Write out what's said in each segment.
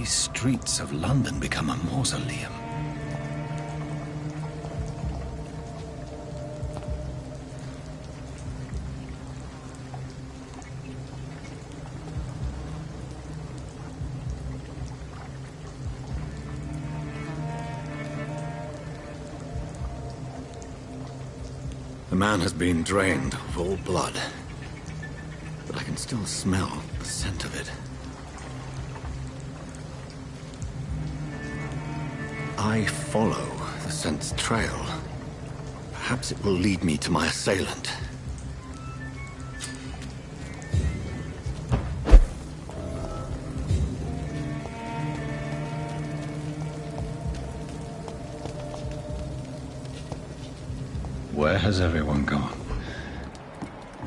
these streets of London become a mausoleum? The man has been drained of all blood, but I can still smell the scent of it. I follow the scent's trail. Perhaps it will lead me to my assailant. Where has everyone gone?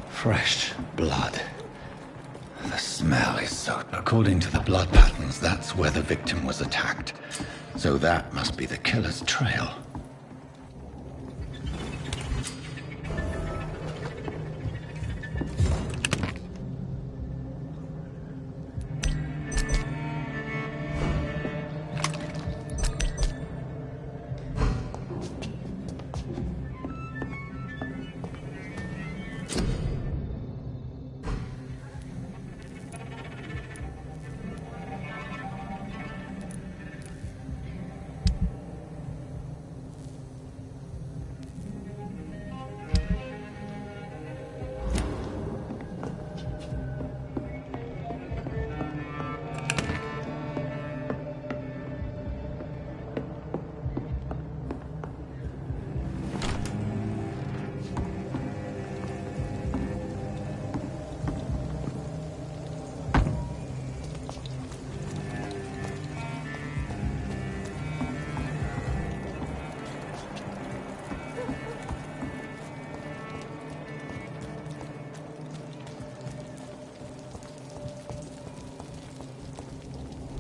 Fresh blood. The smell is so... According to the blood patterns, that's where the victim was attacked. So that must be the killer's trail.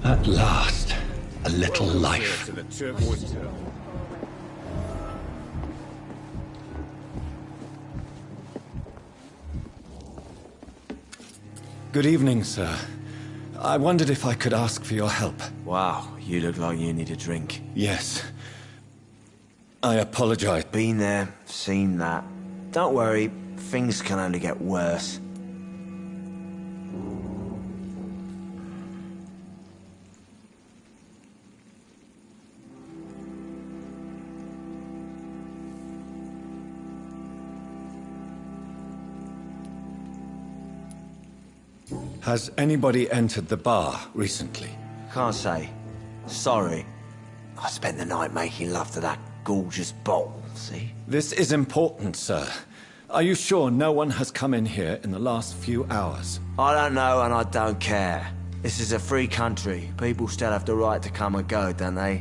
At last, a little life. Good evening, sir. I wondered if I could ask for your help. Wow, you look like you need a drink. Yes. I apologize. Been there, seen that. Don't worry, things can only get worse. Has anybody entered the bar recently? Can't say. Sorry. I spent the night making love to that gorgeous bottle, see? This is important, sir. Are you sure no one has come in here in the last few hours? I don't know and I don't care. This is a free country. People still have the right to come and go, don't they?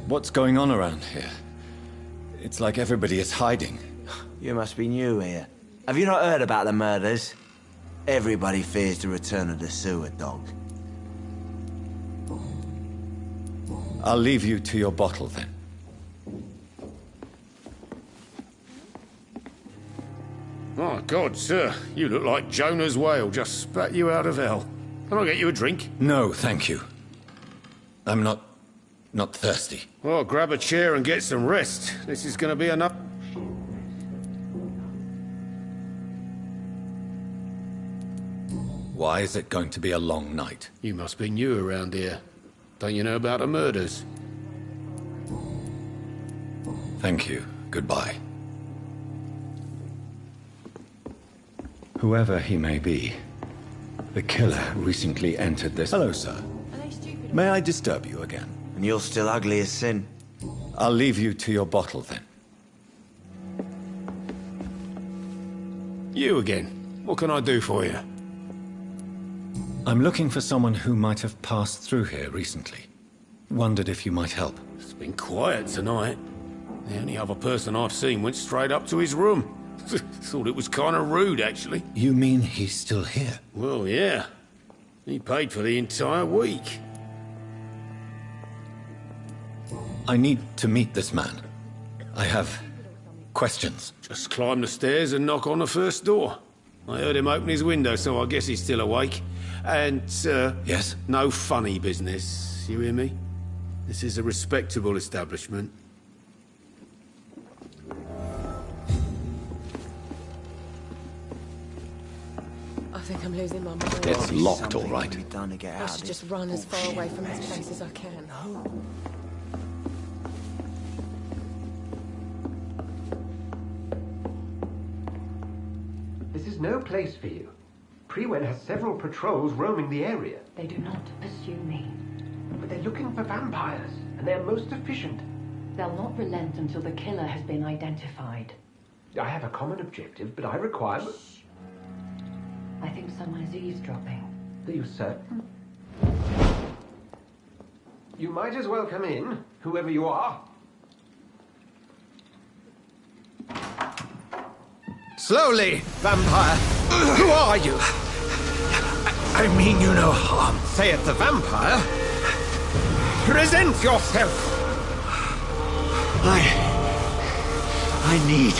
What's going on around here? It's like everybody is hiding. You must be new here. Have you not heard about the murders? Everybody fears the return of the sewer dog. I'll leave you to your bottle then. My God, sir, you look like Jonah's whale just spat you out of hell. Can I get you a drink? No, thank you. I'm not thirsty. Well, grab a chair and get some rest. This is going to be enough. Why is it going to be a long night? You must be new around here. Don't you know about the murders? Thank you. Goodbye. Whoever he may be, the killer recently entered this... Hello, sir. May I disturb you again? And you're still ugly as sin. I'll leave you to your bottle then. You again. What can I do for you? I'm looking for someone who might have passed through here recently. Wondered if you might help. It's been quiet tonight. The only other person I've seen went straight up to his room. Thought it was kind of rude, actually. You mean he's still here? Well, yeah. He paid for the entire week. I need to meet this man. I have questions? Just climb the stairs and knock on the first door. I heard him open his window, so I guess he's still awake. And, Yes? no funny business, you hear me? This is a respectable establishment. I think I'm losing my mind. It's locked, all right. I should just run as far away from this place as I can. This is no place for you. Prewen has several patrols roaming the area. They do not pursue me. But they're looking for vampires, and they're most efficient. They'll not relent until the killer has been identified. I have a common objective, but I require... I think someone is eavesdropping. Are you certain? You might as well come in, whoever you are. Slowly, vampire. Who are you? I mean you no harm. Saith the vampire. Present yourself. I need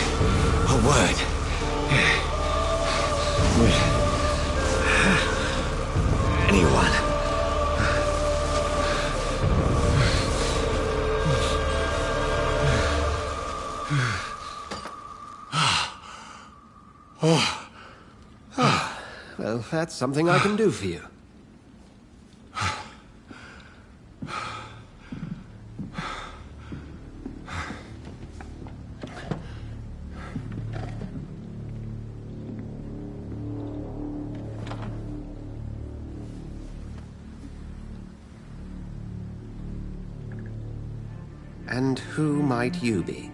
a word. With anyone. Well, that's something I can do for you. And who might you be?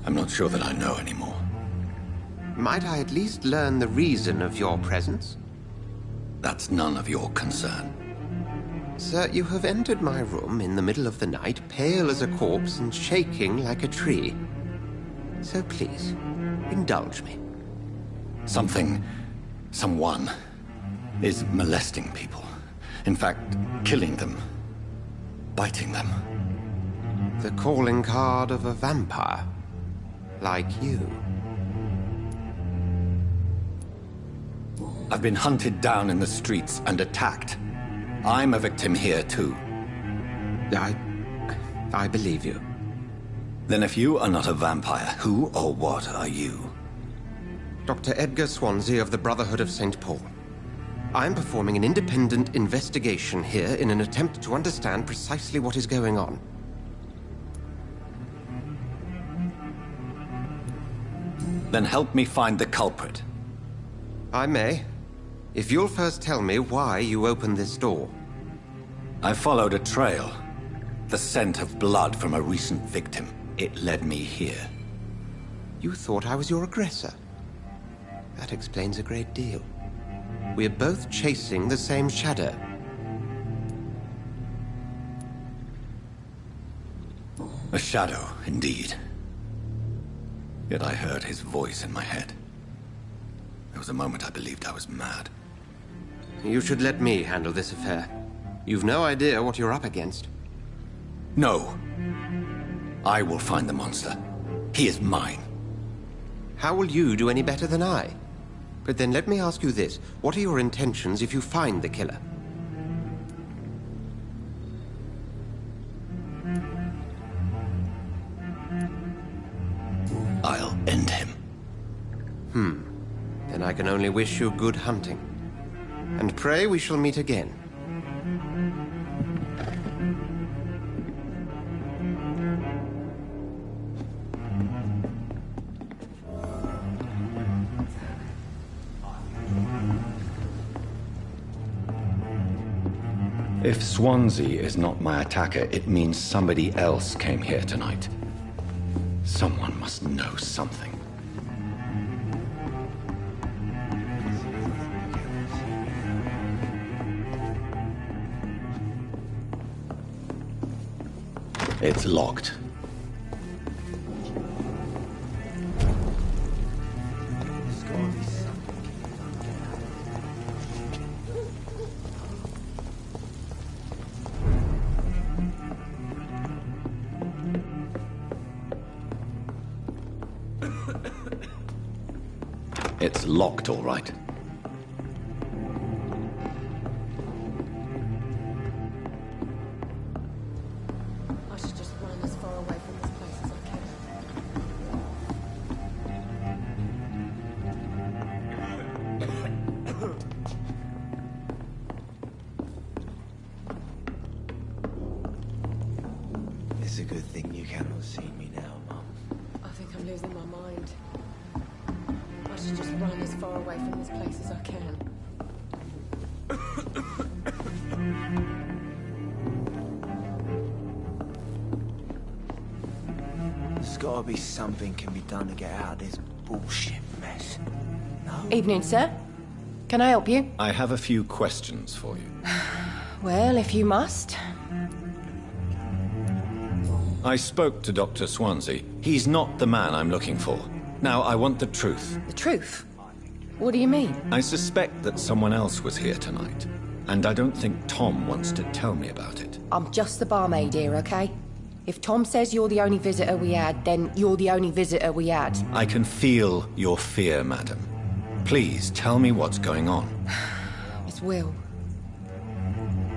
I'm not sure that I know anymore. Might I at least learn the reason of your presence? That's none of your concern. Sir, you have entered my room in the middle of the night, pale as a corpse and shaking like a tree. So please, indulge me. Someone is molesting people. In fact, killing them. Biting them. The calling card of a vampire. Like you. I've been hunted down in the streets and attacked. I'm a victim here, too. I believe you. Then if you are not a vampire, who or what are you? Dr. Edgar Swansea of the Brotherhood of St. Paul. I'm performing an independent investigation here in an attempt to understand precisely what is going on. Then help me find the culprit. I may. If you'll first tell me why you opened this door. I followed a trail. The scent of blood from a recent victim. It led me here. You thought I was your aggressor. That explains a great deal. We're both chasing the same shadow. A shadow, indeed. Yet I heard his voice in my head. There was a moment I believed I was mad. You should let me handle this affair. You've no idea what you're up against. No. I will find the monster. He is mine. How will you do any better than I? But then let me ask you this. What are your intentions if you find the killer? I'll end him. Then I can only wish you good hunting. And pray we shall meet again. If Swansea is not my attacker, it means somebody else came here tonight. Someone must know something. It's locked. It's locked, all right. I should just run as far away from this place as I can. It's a good thing you cannot see me now, Mum. I think I'm losing my mind. I should just run as far away from this place as I can. There's gotta be something can be done to get out of this bullshit mess. No? Evening, sir. Can I help you? I have a few questions for you. Well, if you must. I spoke to Dr. Swansea. He's not the man I'm looking for. Now, I want the truth. The truth? What do you mean? I suspect that someone else was here tonight, and I don't think Tom wants to tell me about it. I'm just the barmaid here, okay? If Tom says you're the only visitor we had, then you're the only visitor we had. I can feel your fear, madam. Please, tell me what's going on. It's Will.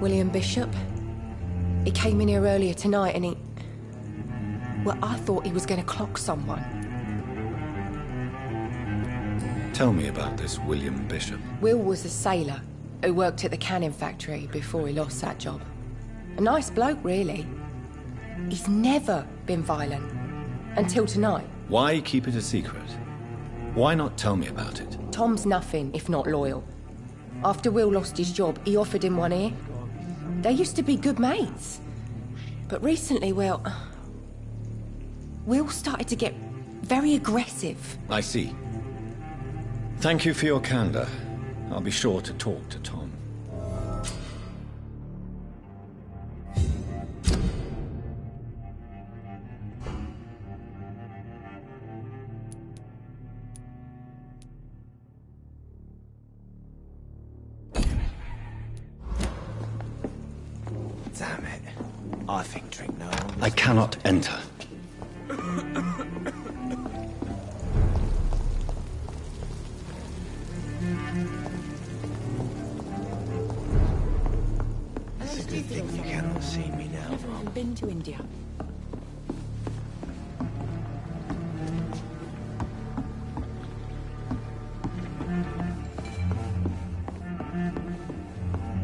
William Bishop. He came in here earlier tonight and he... Well, I thought he was going to clock someone. Tell me about this William Bishop. Will was a sailor who worked at the canning factory before he lost that job. A nice bloke, really. He's never been violent. Until tonight. Why keep it a secret? Why not tell me about it? Tom's nothing if not loyal. After Will lost his job, he offered him one ear. They used to be good mates. But recently, well... Will started to get very aggressive. I see. Thank you for your candor. I'll be sure to talk to Tom. Damn it. I think drink no one. I cannot enter. It's a good thing you cannot see me now, Never Mum. even been to India.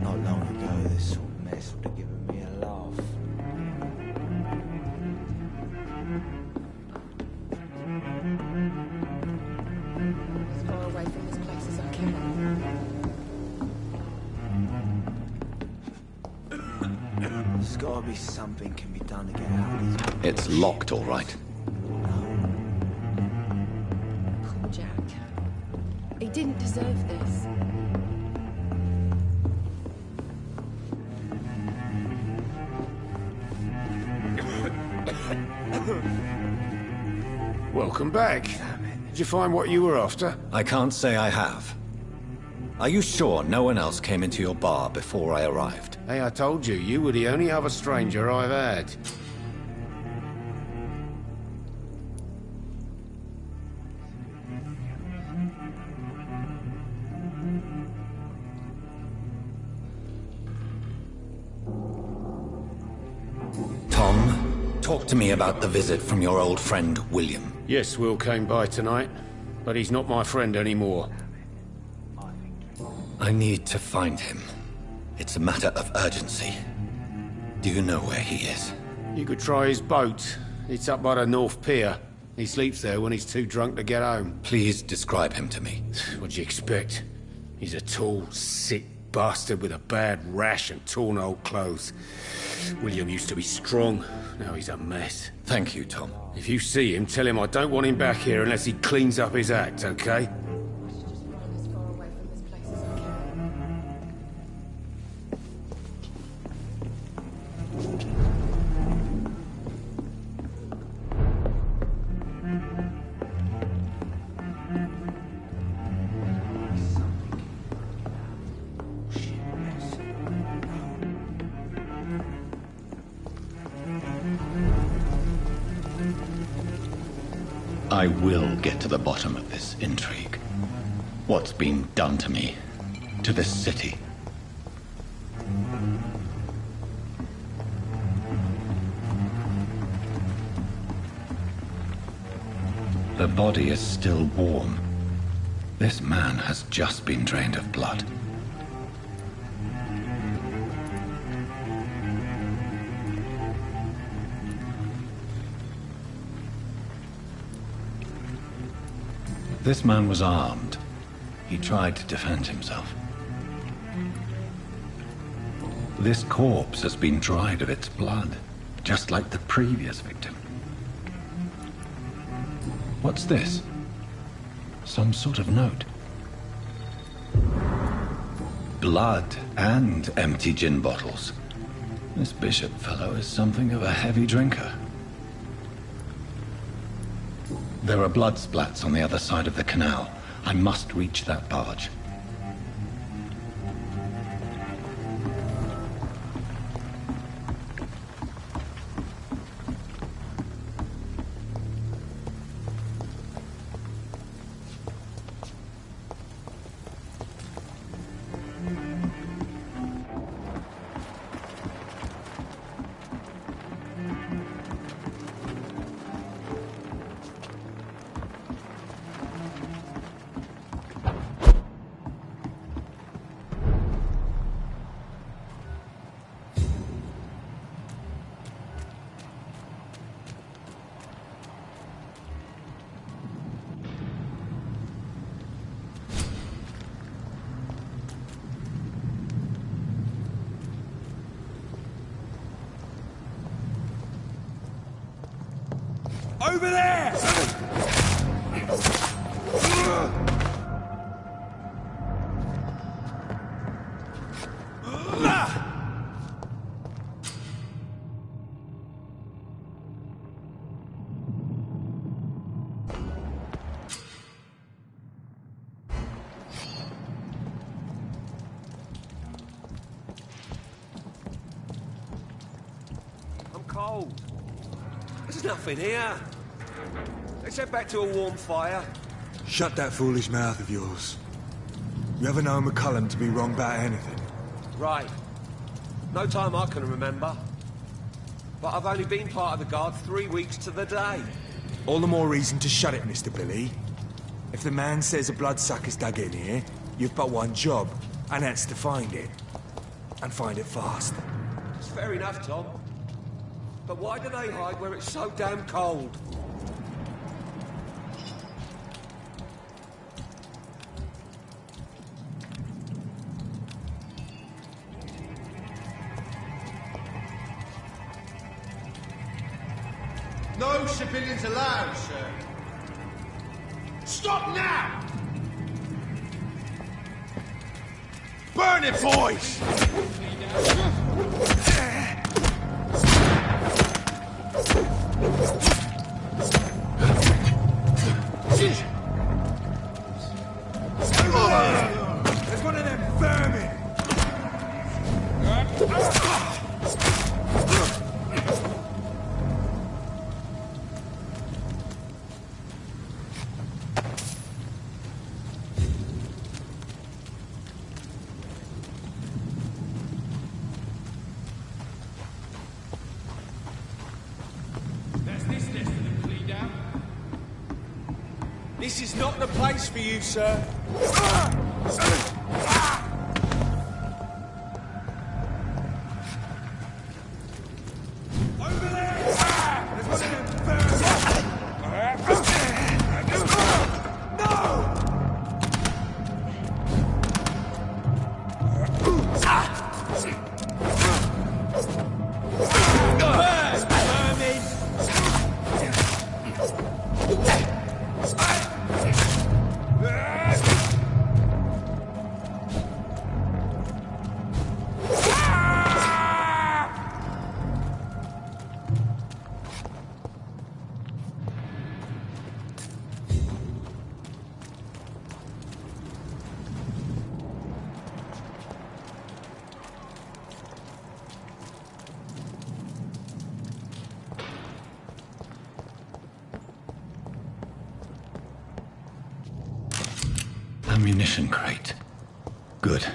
Not long ago, this sort of mess would have given me a laugh. As far away from this place as I can. There's gotta be something can be done to get out of this. It's locked, all right. Poor Jack. He didn't deserve this. Welcome back. Did you find what you were after? I can't say I have. Are you sure no one else came into your bar before I arrived? Hey, I told you, you were the only other stranger I've had. Tom, talk to me about the visit from your old friend, William. Yes, Will came by tonight, but he's not my friend anymore. I need to find him. It's a matter of urgency. Do you know where he is? You could try his boat. It's up by the North Pier. He sleeps there when he's too drunk to get home. Please describe him to me. What'd you expect? He's a tall, sick bastard with a bad rash and torn old clothes. William used to be strong. Now he's a mess. Thank you, Tom. If you see him, tell him I don't want him back here unless he cleans up his act, okay? I should just run as far away from this place as I can. I will get to the bottom of this intrigue. What's been done to me, to this city. The body is still warm. This man has just been drained of blood. This man was armed. He tried to defend himself. This corpse has been dried of its blood, just like the previous victim. What's this? Some sort of note. Blood and empty gin bottles. This bishop fellow is something of a heavy drinker. There are blood splats on the other side of the canal. I must reach that barge. Over there! I'm cold. There's nothing here. Let's head back to a warm fire. Shut that foolish mouth of yours. You ever known McCullum to be wrong about anything? Right. No time I can remember. But I've only been part of the guard 3 weeks to the day. All the more reason to shut it, Mr. Billy. If the man says a bloodsucker's dug in here, you've but one job, and that's to find it. And find it fast. It's fair enough, Tom. But why do they hide where it's so damn cold? No civilians allowed, sir. Stop now! Burn it, boys! There's one of them vermin! This is not the place for you, sir. Over there! There's one of them vermin! ammunition crate. Good.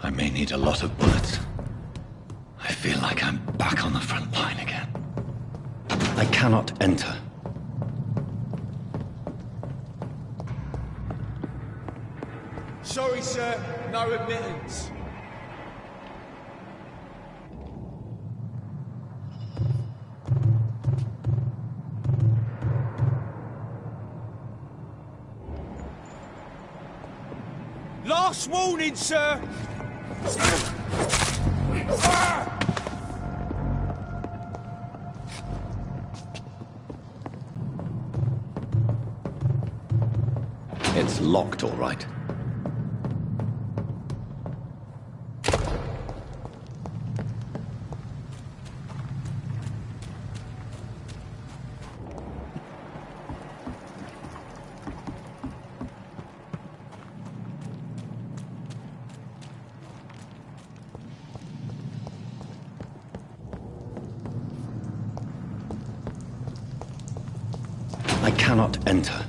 I may need a lot of bullets. I feel like I'm back on the front line again. I cannot enter. Sorry, sir. No admittance. Last warning, sir! It's locked, all right. I cannot enter.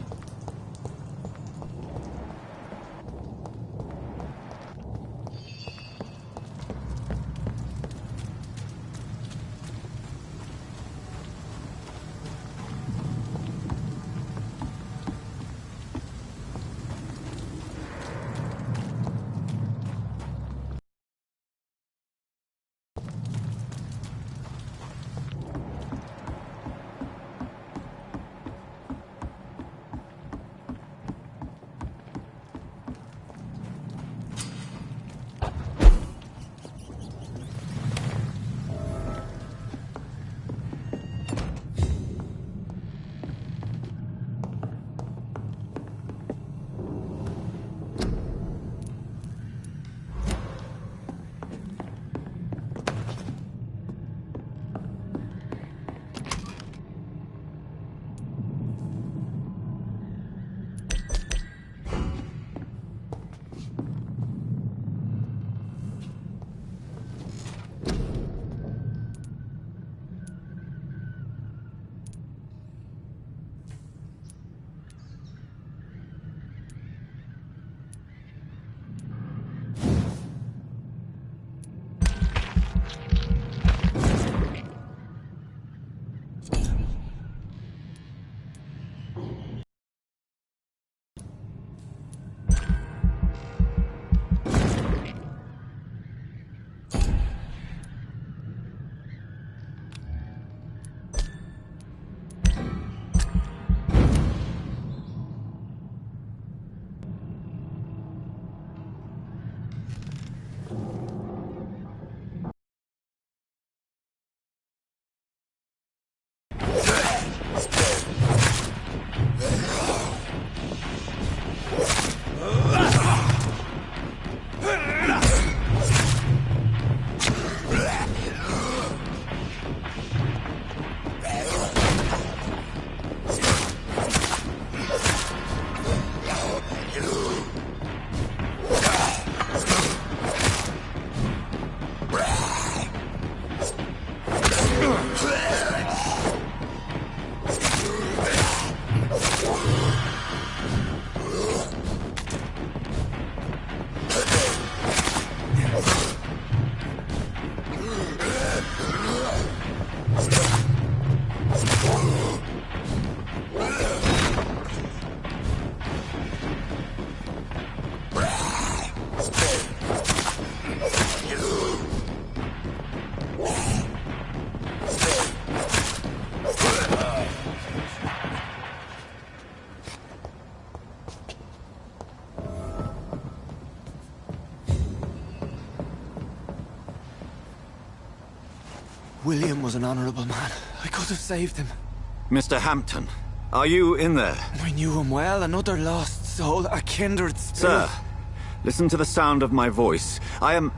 William was an honourable man. I could have saved him. Mr. Hampton, are you in there? I knew him well, another lost soul, a kindred spirit. Sir, listen to the sound of my voice. I'm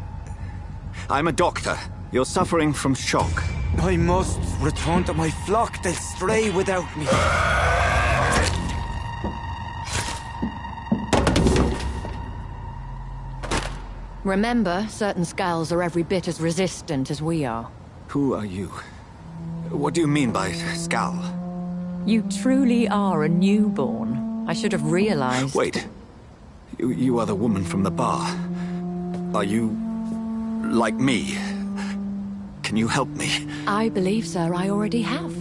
a doctor. You're suffering from shock. I must return to my flock. They'll stray without me. Remember, certain skulls are every bit as resistant as we are. Who are you? What do you mean by skull? You truly are a newborn. I should have realized. Wait. You are the woman from the bar. Are you... like me? Can you help me? I believe, sir, I already have.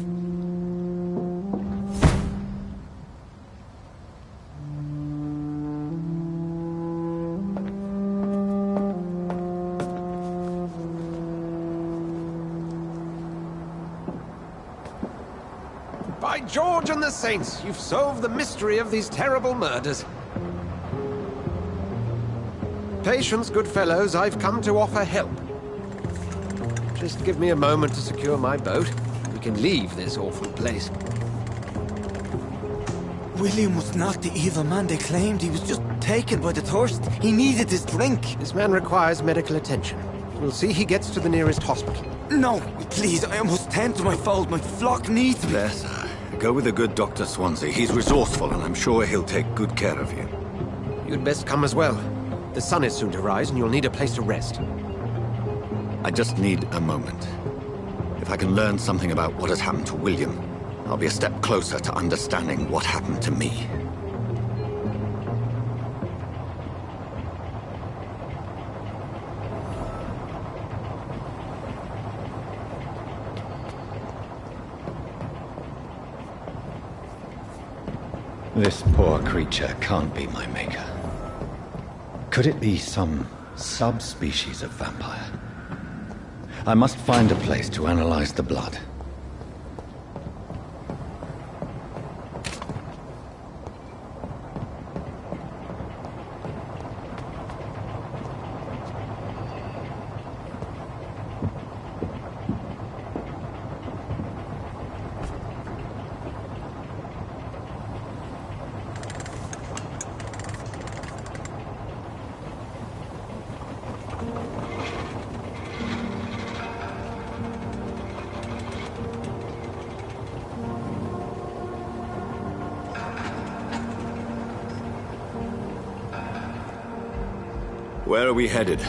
By George and the Saints, you've solved the mystery of these terrible murders. Patience, good fellows, I've come to offer help. Just give me a moment to secure my boat. We can leave this awful place. William was not the evil man they claimed. He was just taken by the thirst. He needed his drink. This man requires medical attention. We'll see he gets to the nearest hospital. No, please, I must tend to my fold. My flock needs me. There, sir. Go with the good Dr. Swansea. He's resourceful, and I'm sure he'll take good care of you. You'd best come as well. The sun is soon to rise, and you'll need a place to rest. I just need a moment. If I can learn something about what has happened to William, I'll be a step closer to understanding what happened to me. This poor creature can't be my maker. Could it be some subspecies of vampire? I must find a place to analyze the blood. Where are we headed?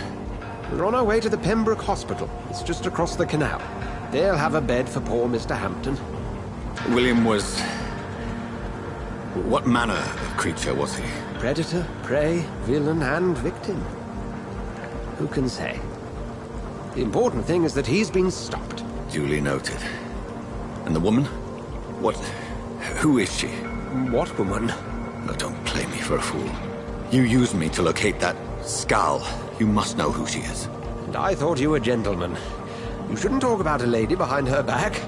We're on our way to the Pembroke Hospital. It's just across the canal. They'll have a bed for poor Mr. Hampton. William was... what manner of creature was he? Predator, prey, villain, and victim. Who can say? The important thing is that he's been stopped. Duly noted. And the woman? What... who is she? What woman? Oh, don't play me for a fool. You used me to locate that skull. You must know who she is. And I thought you a gentleman. You shouldn't talk about a lady behind her back,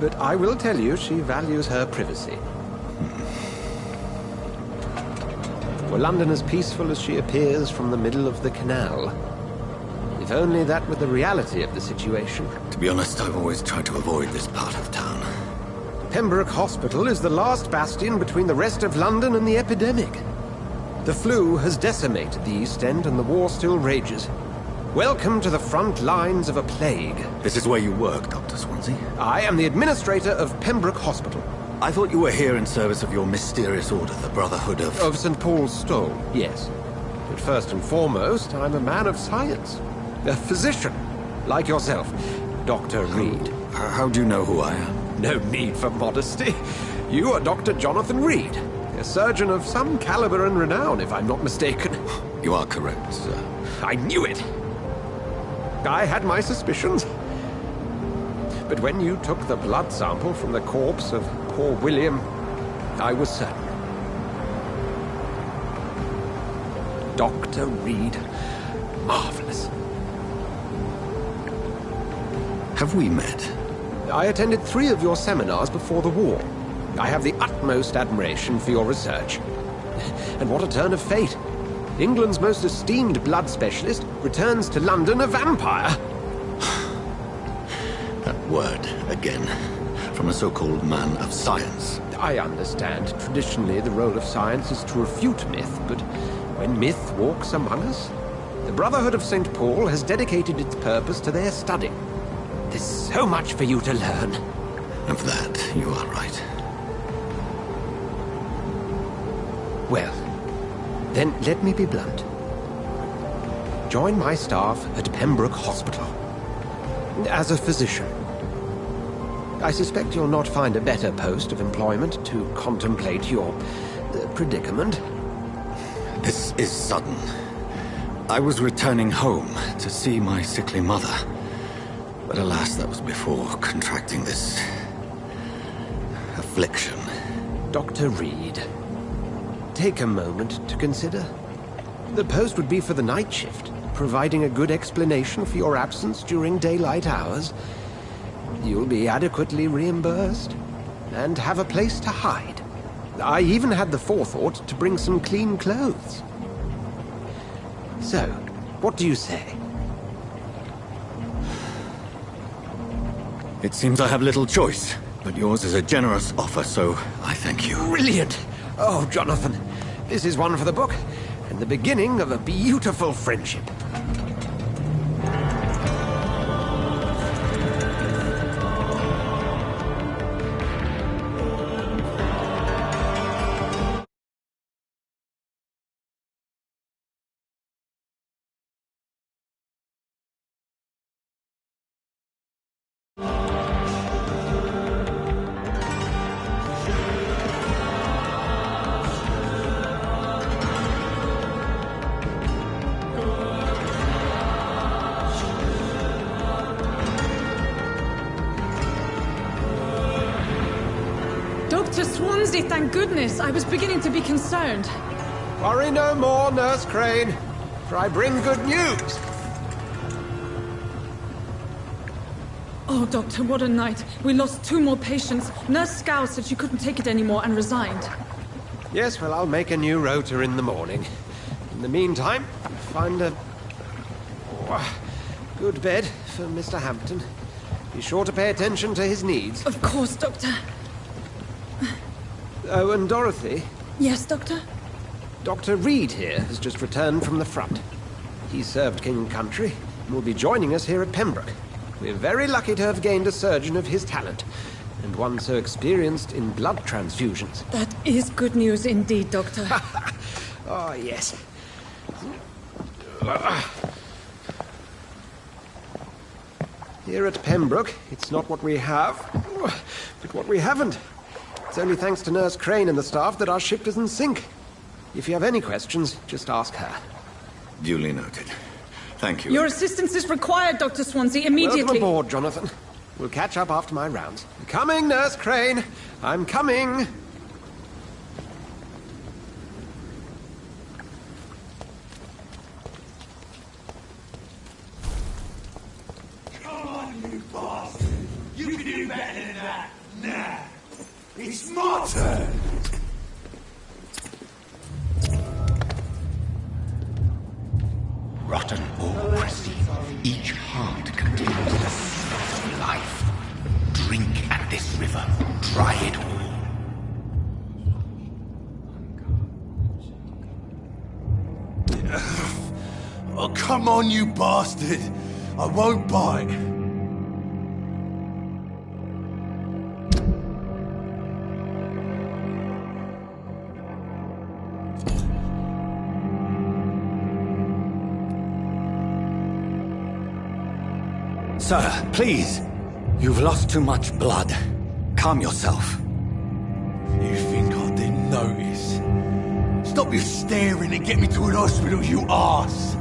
but I will tell you she values her privacy. Were London as peaceful as she appears from the middle of the canal? If only that were the reality of the situation. To be honest, I've always tried to avoid this part of town. Pembroke Hospital is the last bastion between the rest of London and the epidemic. The flu has decimated the East End and the war still rages. Welcome to the front lines of a plague. This is where you work, Dr. Swansea? I am the administrator of Pembroke Hospital. I thought you were here in service of your mysterious order, the Brotherhood of... Of St. Paul's Stole, yes. But first and foremost, I'm a man of science. A physician, like yourself, Dr. Reed. How do you know who I am? No need for modesty. You are Dr. Jonathan Reed, a surgeon of some caliber and renown, if I'm not mistaken. You are correct, sir. I knew it! I had my suspicions. But when you took the blood sample from the corpse of poor William, I was certain. Dr. Reed. Marvelous. Have we met? I attended 3 of your seminars before the war. I have the utmost admiration for your research. And what a turn of fate. England's most esteemed blood specialist returns to London a vampire. That word, again. From a so-called man of science. I understand. Traditionally, the role of science is to refute myth, but when myth walks among us, the Brotherhood of St. Paul has dedicated its purpose to their study. There's so much for you to learn. Of that, you are right. Well, then let me be blunt. Join my staff at Pembroke Hospital. As a physician. I suspect you'll not find a better post of employment to contemplate your predicament. This is sudden. I was returning home to see my sickly mother. But alas, that was before contracting this affliction. Dr. Reed, take a moment to consider. The post would be for the night shift, providing a good explanation for your absence during daylight hours. You'll be adequately reimbursed and have a place to hide. I even had the forethought to bring some clean clothes. So, what do you say? It seems I have little choice, but yours is a generous offer, so I thank you. Brilliant! Oh, Jonathan, this is one for the book, and the beginning of a beautiful friendship. Dr. Swansea, thank goodness. I was beginning to be concerned. Worry no more, Nurse Crane, for I bring good news. Oh, Doctor, what a night. We lost 2 more patients. Nurse Scow said she couldn't take it anymore and resigned. Yes, well, I'll make a new rota in the morning. In the meantime, find a good bed for Mr. Hampton. Be sure to pay attention to his needs. Of course, Doctor. Oh, and Dorothy? Yes, Doctor? Dr. Reed here has just returned from the front. He served King and Country and will be joining us here at Pembroke. We're very lucky to have gained a surgeon of his talent, and one so experienced in blood transfusions. That is good news indeed, Doctor. Oh, yes. Here at Pembroke, it's not what we have, but what we haven't. It's only thanks to Nurse Crane and the staff that our ship doesn't sink. If you have any questions, just ask her. Duly noted. Thank you. Your assistance is required, Dr. Swansea, immediately. Welcome aboard, Jonathan. We'll catch up after my rounds. I'm coming, Nurse Crane. I'm coming. Come on, you bastard! You can do better than that! Nah! It's my turn! Rotten or crusty, each heart contains the source of life. Drink at this river, try it all. Oh, come on, you bastard! I won't bite. Sir, please. You've lost too much blood. Calm yourself. You think I didn't notice? Stop your staring and get me to an hospital, you arse!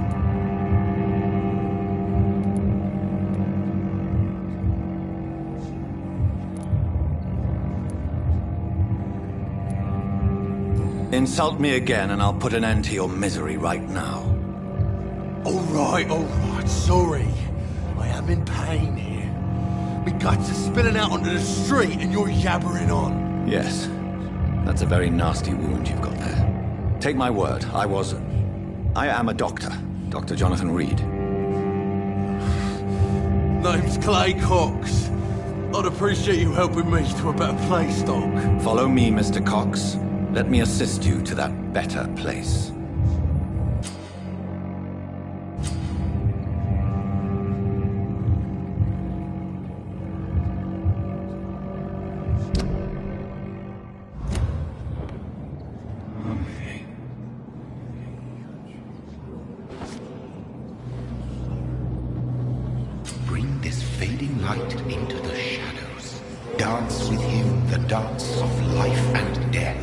Insult me again and I'll put an end to your misery right now. All right, sorry. I am in pain here. My guts are spilling out onto the street and you're yabbering on. Yes. That's a very nasty wound you've got there. Take my word, I am a doctor. Dr. Jonathan Reed. Name's Clay Cox. I'd appreciate you helping me to a better place, Doc. Follow me, Mr. Cox. Let me assist you to that better place. Bring this fading light into the shadows. Dance with him the dance of life and death.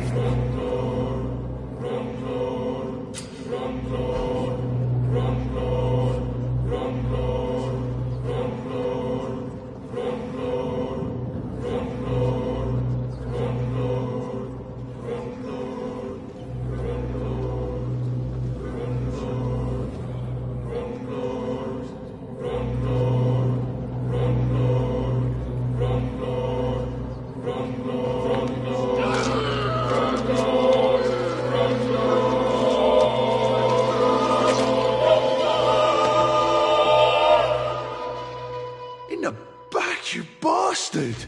bastard!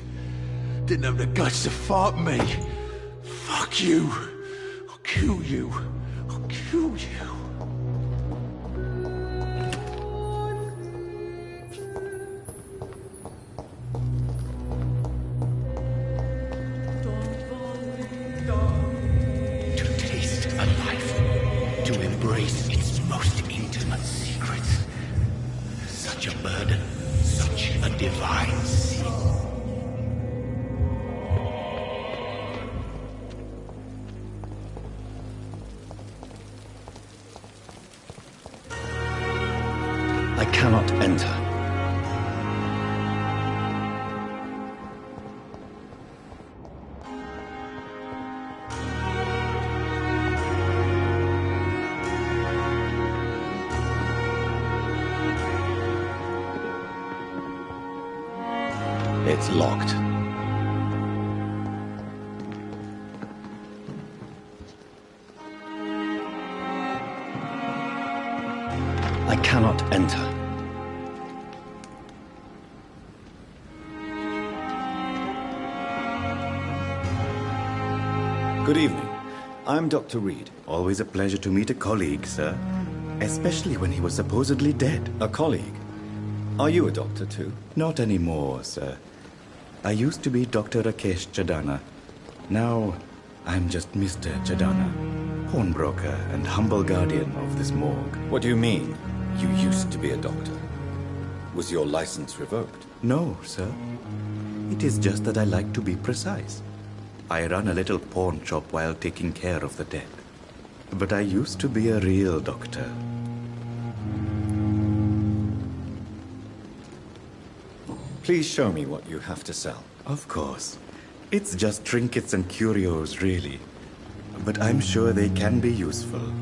Didn't have the guts to fuck me. Fuck you. I'll kill you. I'll kill you. To taste a life, to embrace its most intimate secrets. Such a burden, such a divine sin. I cannot enter. It's locked. I cannot enter. Good evening. I'm Dr. Reed. Always a pleasure to meet a colleague, sir. Especially when he was supposedly dead. A colleague? Are you a doctor too? Not anymore, sir. I used to be Dr. Rakesh Chadana. Now, I'm just Mr. Chadana, pawnbroker and humble guardian of this morgue. What do you mean, you used to be a doctor? Was your license revoked? No, sir. It is just that I like to be precise. I run a little pawn shop while taking care of the dead. But I used to be a real doctor. Please show me what you have to sell. Of course. It's just trinkets and curios, really. But I'm sure they can be useful.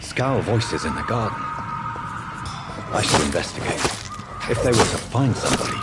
Scowl voices in the garden. I should investigate. If they were to find somebody.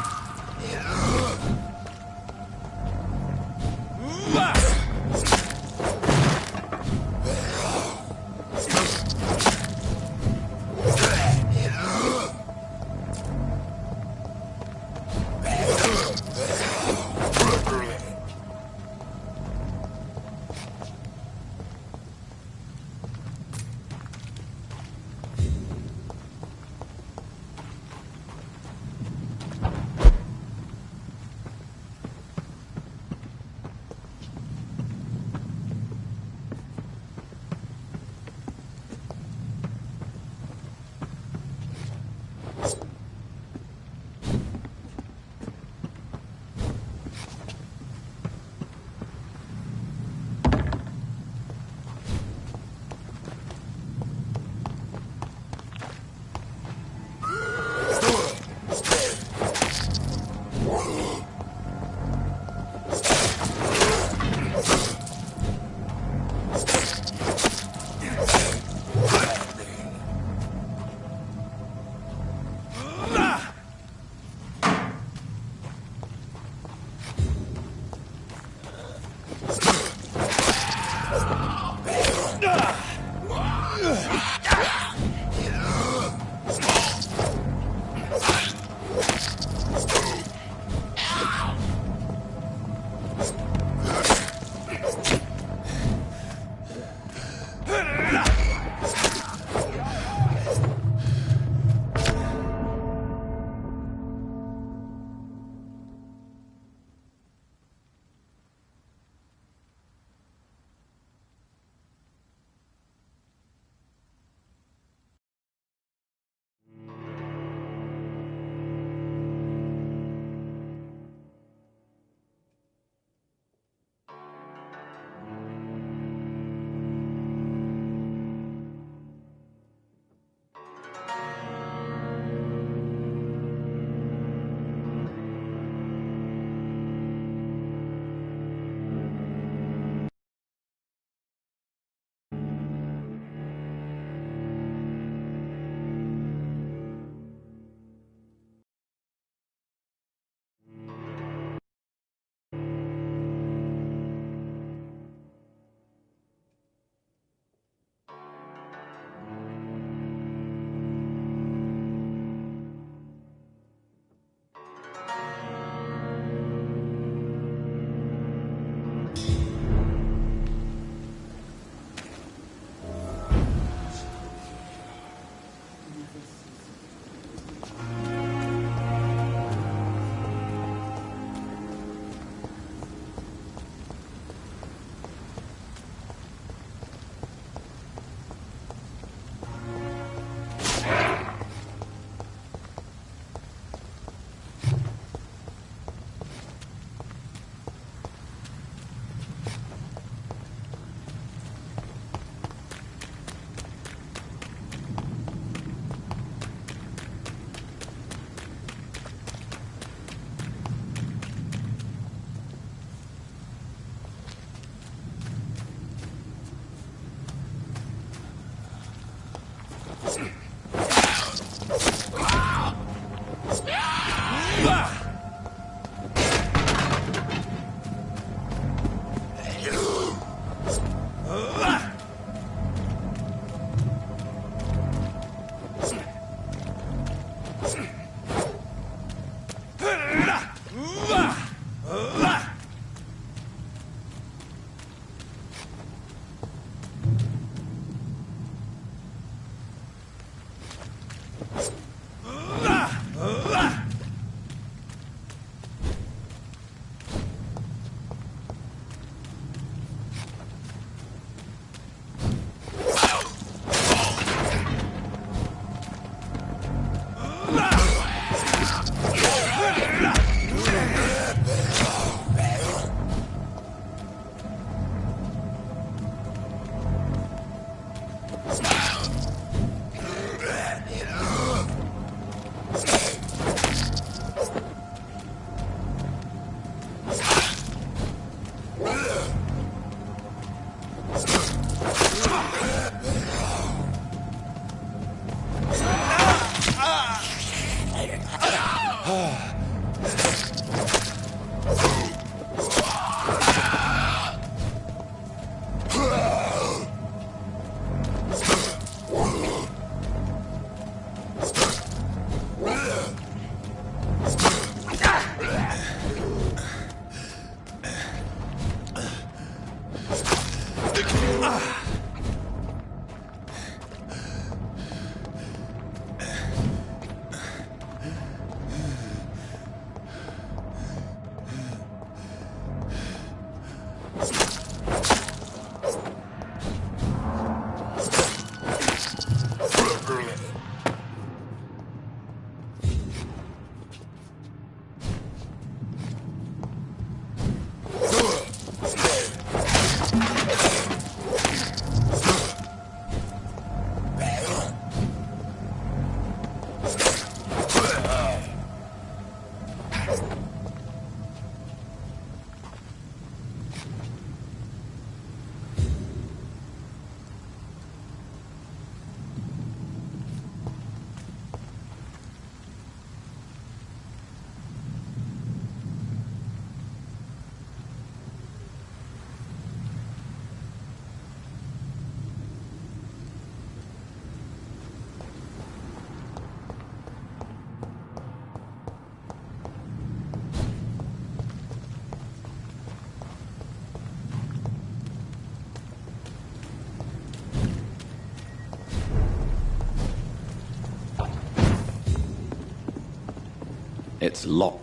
It's locked,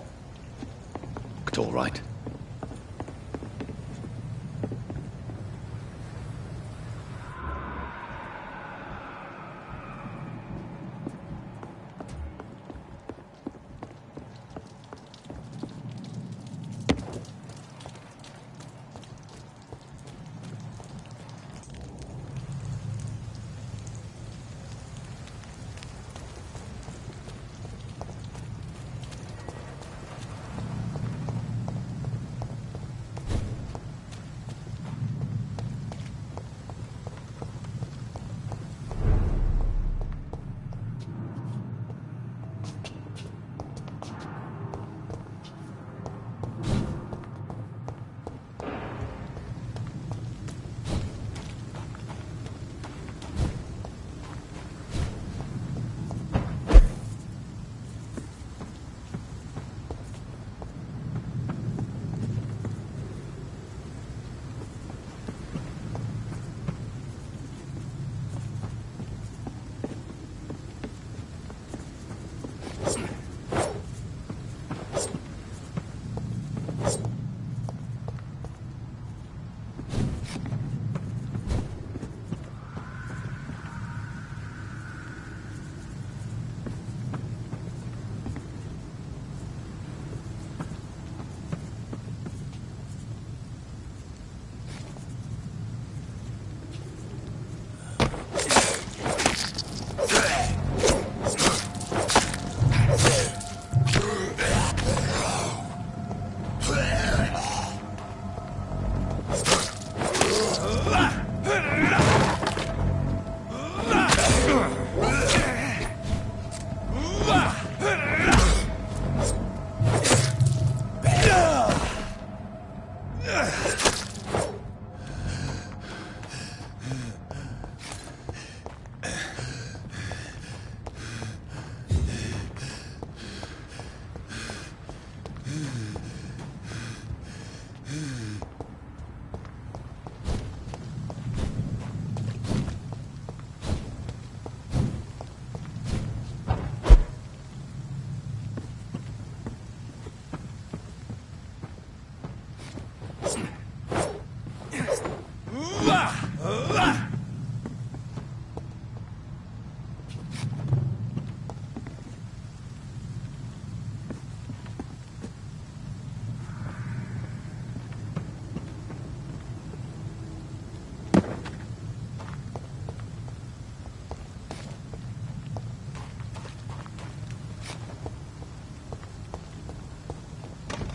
all right.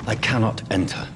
I cannot enter.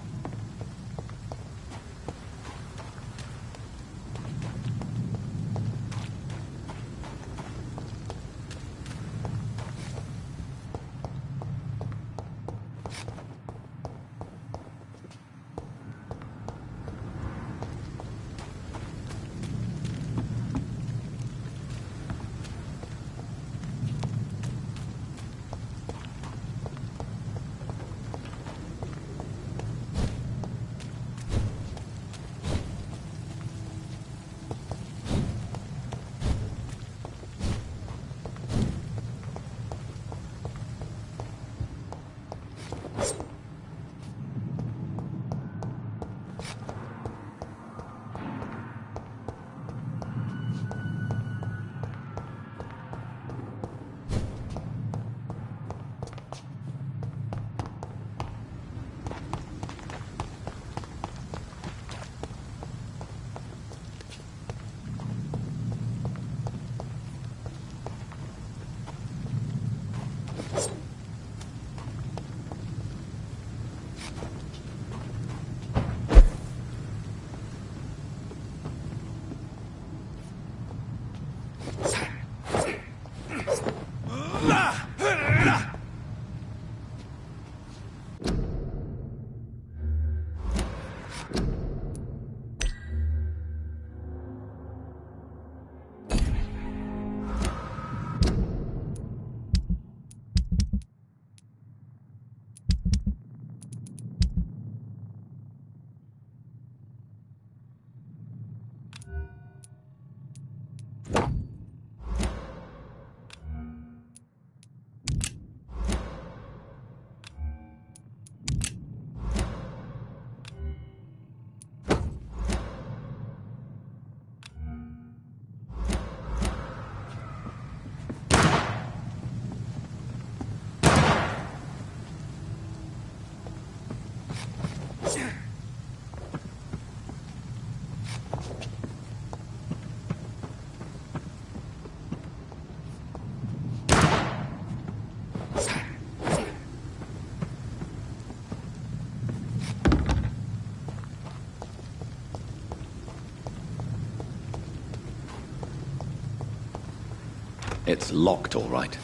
It's locked, all right.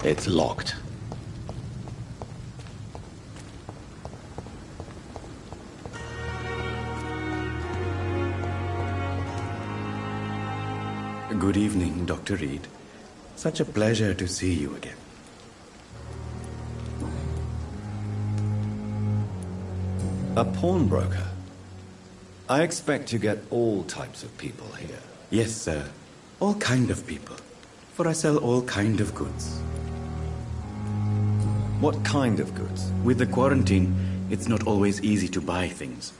It's locked. Good evening, Dr. Reed. Such a pleasure to see you again. A pawnbroker? I expect you get all types of people here. Yes, sir. All kind of people. For I sell all kind of goods. What kind of goods? With the quarantine, it's not always easy to buy things.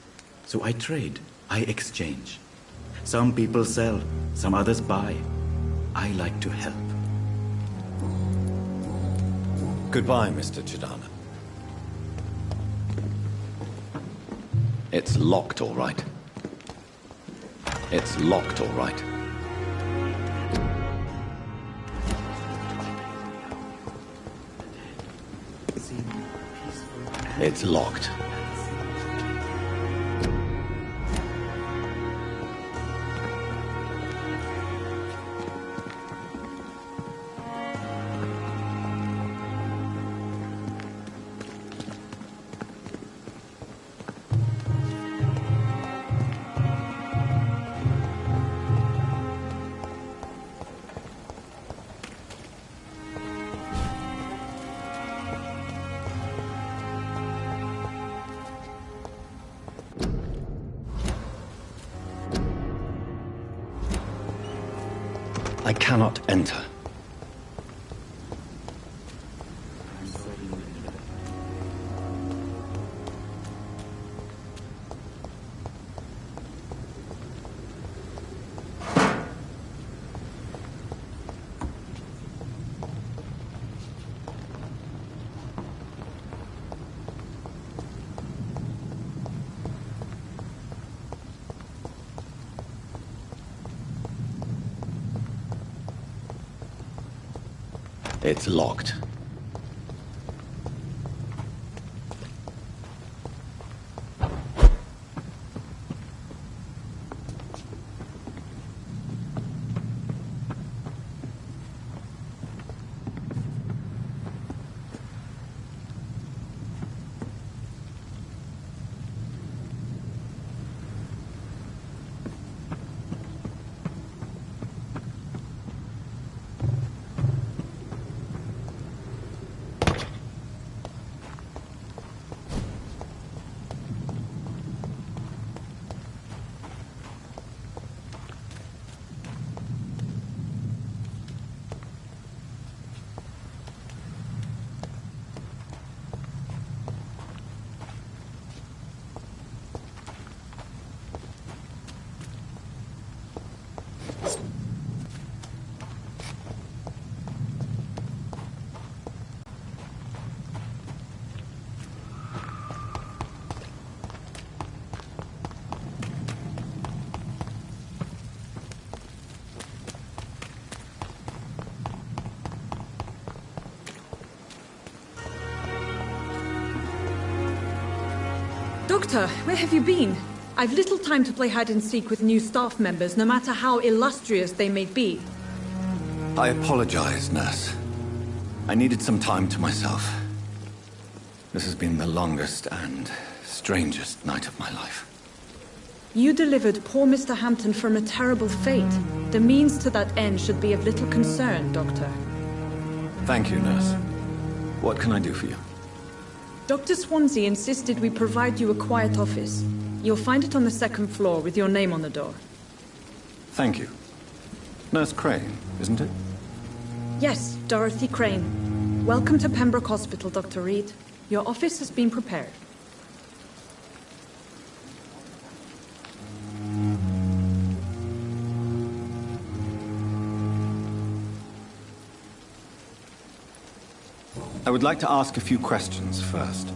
So I trade. I exchange. Some people sell, some others buy. I like to help. Goodbye, Mr. Chidana. It's locked, all right. It's locked, all right. It's locked. I cannot enter. It's locked. Doctor, where have you been? I've little time to play hide-and-seek with new staff members, no matter how illustrious they may be. I apologize, nurse. I needed some time to myself. This has been the longest and strangest night of my life. You delivered poor Mr. Hampton from a terrible fate. The means to that end should be of little concern, Doctor. Thank you, nurse. What can I do for you? Dr. Swansea insisted we provide you a quiet office. You'll find it on the second floor with your name on the door. Thank you. Nurse Crane, isn't it? Yes, Dorothy Crane. Welcome to Pembroke Hospital, Dr. Reed. Your office has been prepared. I would like to ask a few questions first.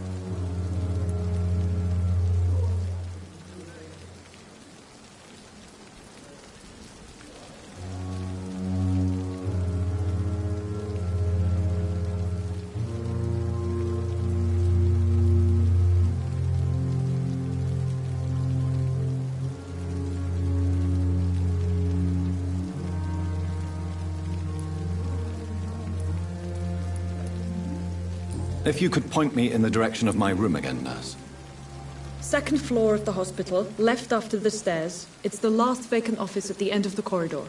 If you could point me in the direction of my room again, nurse. Second floor of the hospital, left after the stairs. It's the last vacant office at the end of the corridor.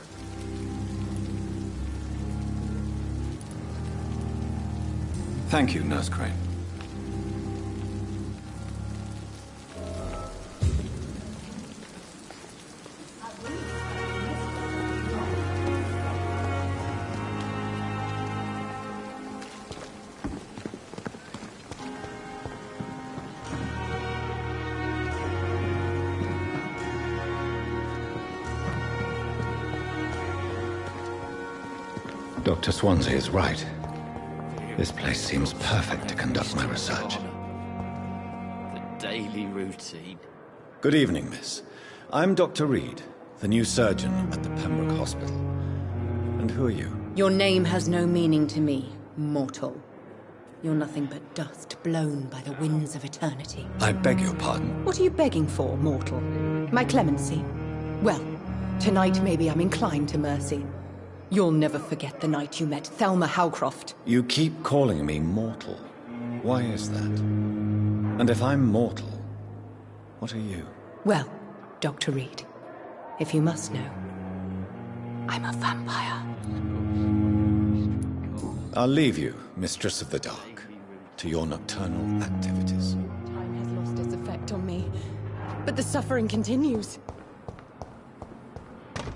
Thank you, Nurse Crane. Dr. Swansea is right. This place seems perfect to conduct my research. The daily routine. Good evening, miss. I'm Dr. Reed, the new surgeon at the Pembroke Hospital. And who are you? Your name has no meaning to me, mortal. You're nothing but dust blown by the winds of eternity. I beg your pardon? What are you begging for, mortal? My clemency? Well, tonight maybe I'm inclined to mercy. You'll never forget the night you met Thelma Howcroft. You keep calling me mortal. Why is that? And if I'm mortal, what are you? Well, Dr. Reed, if you must know, I'm a vampire. I'll leave you, Mistress of the Dark, to your nocturnal activities. Time has lost its effect on me, but the suffering continues.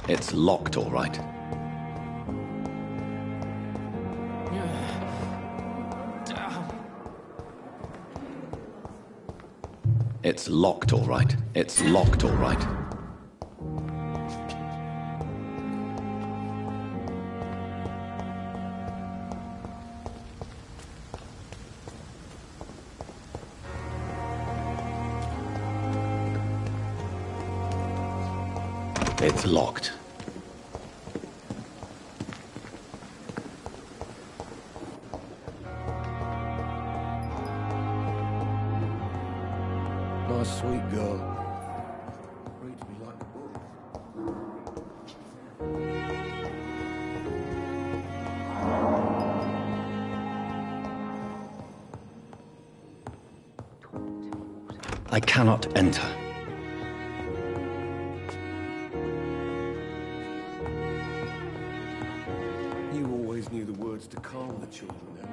It's locked, all right. It's locked, all right. It's locked, all right. It's locked. My sweet girl. Read me like a book. I cannot enter. You always knew the words to calm the children down.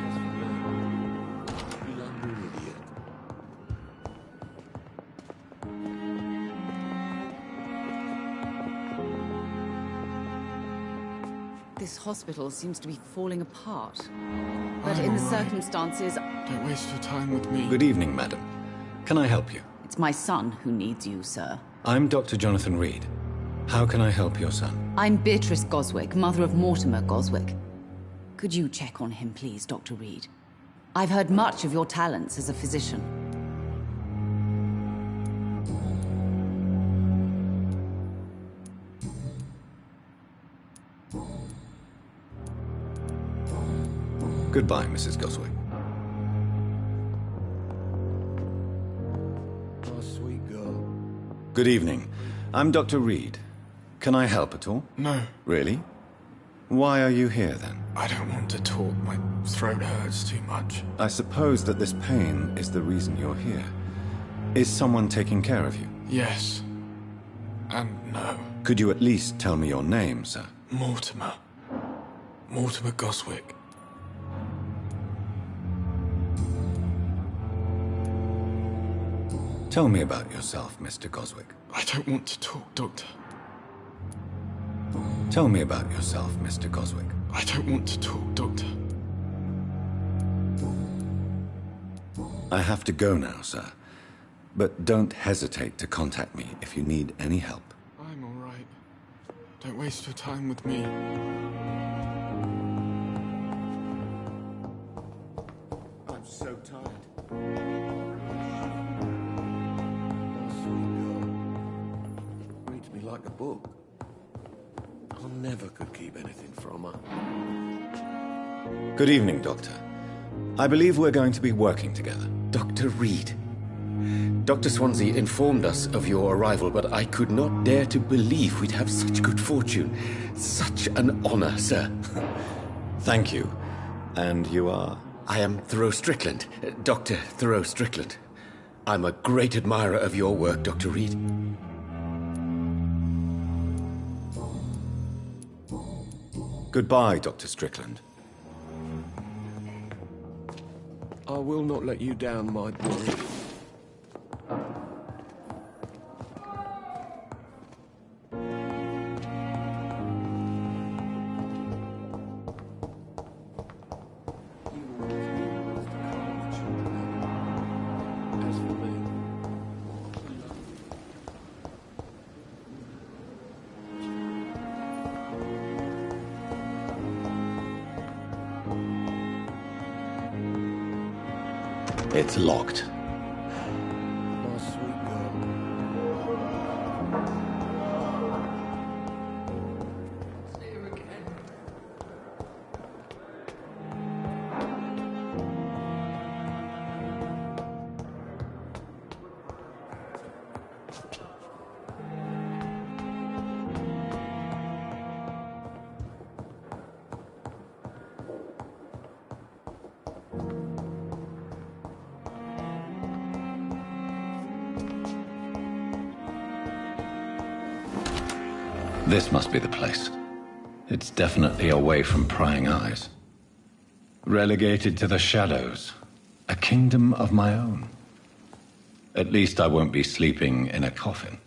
As for me, you lumber idiot. This hospital seems to be falling apart. But in the circumstances... Don't waste your time with me. Good evening, madam. Can I help you? It's my son who needs you, sir. I'm Dr. Jonathan Reed. How can I help your son? I'm Beatrice Goswick, mother of Mortimer Goswick. Could you check on him, please, Dr. Reed? I've heard much of your talents as a physician. Goodbye, Mrs. Goswick. My sweet girl. Good evening. I'm Dr. Reed. Can I help at all? No. Really? Why are you here, then? I don't want to talk. My throat hurts too much. I suppose that this pain is the reason you're here. Is someone taking care of you? Yes. And no. Could you at least tell me your name, sir? Mortimer. Mortimer Goswick. Tell me about yourself, Mr. Goswick. I don't want to talk, Doctor. Tell me about yourself, Mr. Goswick. I don't want to talk, Doctor. I have to go now, sir. But don't hesitate to contact me if you need any help. I'm all right. Don't waste your time with me. I'm so tired. My sweet girl. Reads me like a book. I never could keep anything from her. Good evening, Doctor. I believe we're going to be working together. Dr. Reed. Dr. Swansea informed us of your arrival, but I could not dare to believe we'd have such good fortune. Such an honor, sir. Thank you. And you are? I am Thoreau Strickland, Dr. Thoreau Strickland. I'm a great admirer of your work, Dr. Reed. Goodbye, Dr. Strickland. I will not let you down, my boy. It's locked. My sweet girl. It's here again. This must be the place. It's definitely away from prying eyes. Relegated to the shadows. A kingdom of my own. At least I won't be sleeping in a coffin.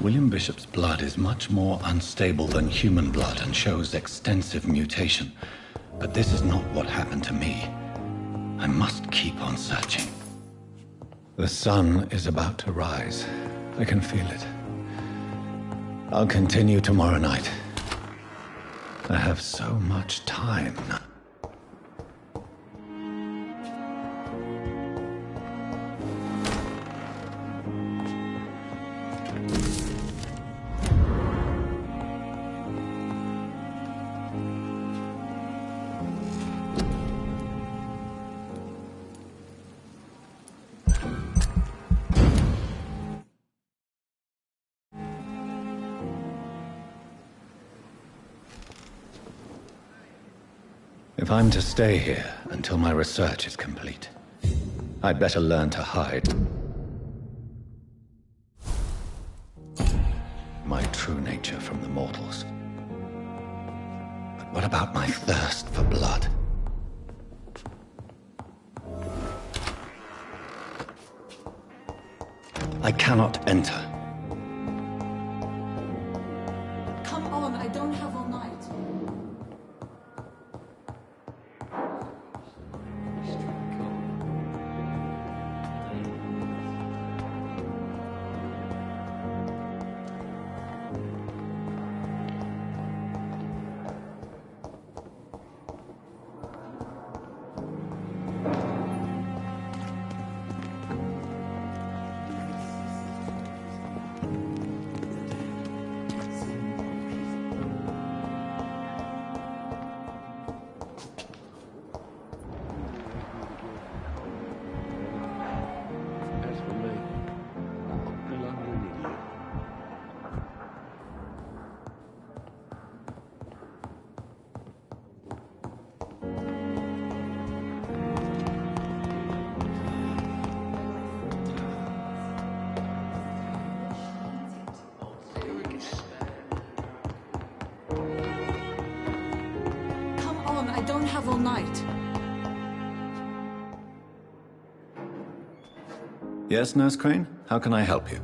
William Bishop's blood is much more unstable than human blood and shows extensive mutation. But this is not what happened to me. I must keep on searching. The sun is about to rise. I can feel it. I'll continue tomorrow night. I have so much time now. If I'm to stay here until my research is complete, I'd better learn to hide my true nature from the mortals. But what about my thirst for blood? I cannot enter. Come on, I don't have all night. I don't have all night. Yes, Nurse Crane? How can I help you?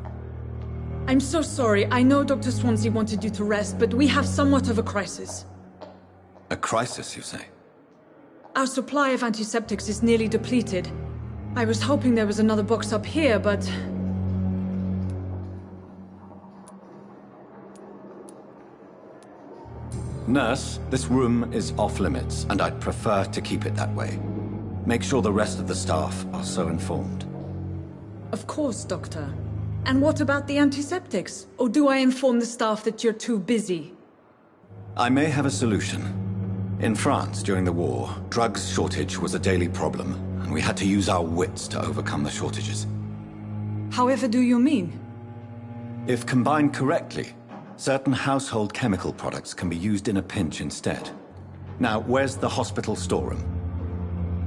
I'm so sorry. I know Dr. Swansea wanted you to rest, but we have somewhat of a crisis. A crisis, you say? Our supply of antiseptics is nearly depleted. I was hoping there was another box up here, but... Nurse, this room is off limits, and I'd prefer to keep it that way. Make sure the rest of the staff are so informed. Of course, Doctor. And what about the antiseptics? Or do I inform the staff that you're too busy? I may have a solution. In France, during the war, drugs shortage was a daily problem, and we had to use our wits to overcome the shortages. However do you mean? If combined correctly, certain household chemical products can be used in a pinch instead. Now, where's the hospital storeroom?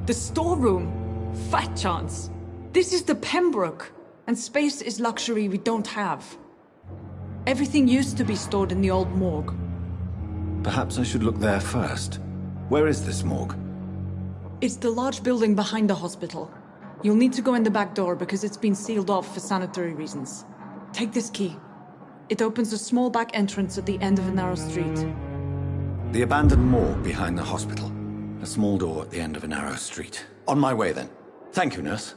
The storeroom? Fat chance. This is the Pembroke, and space is luxury we don't have. Everything used to be stored in the old morgue. Perhaps I should look there first. Where is this morgue? It's the large building behind the hospital. You'll need to go in the back door because it's been sealed off for sanitary reasons. Take this key. It opens a small back entrance at the end of a narrow street. The abandoned morgue behind the hospital. A small door at the end of a narrow street. On my way, then. Thank you, nurse.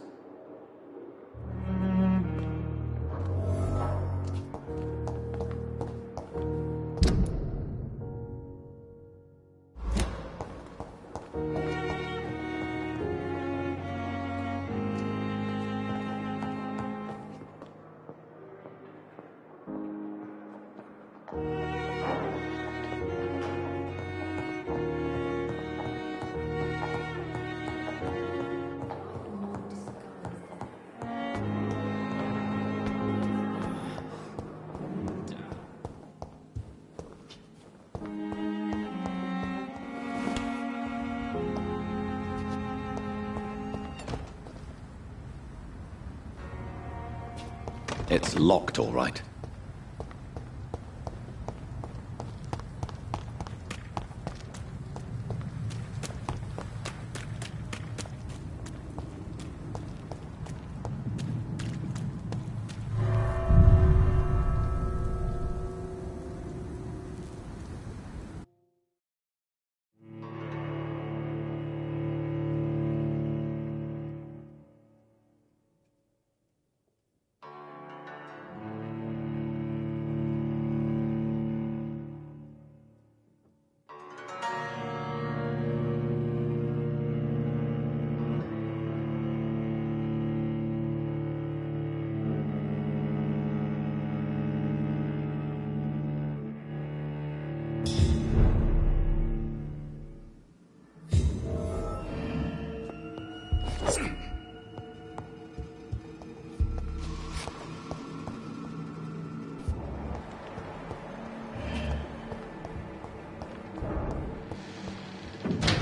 It's locked, all right.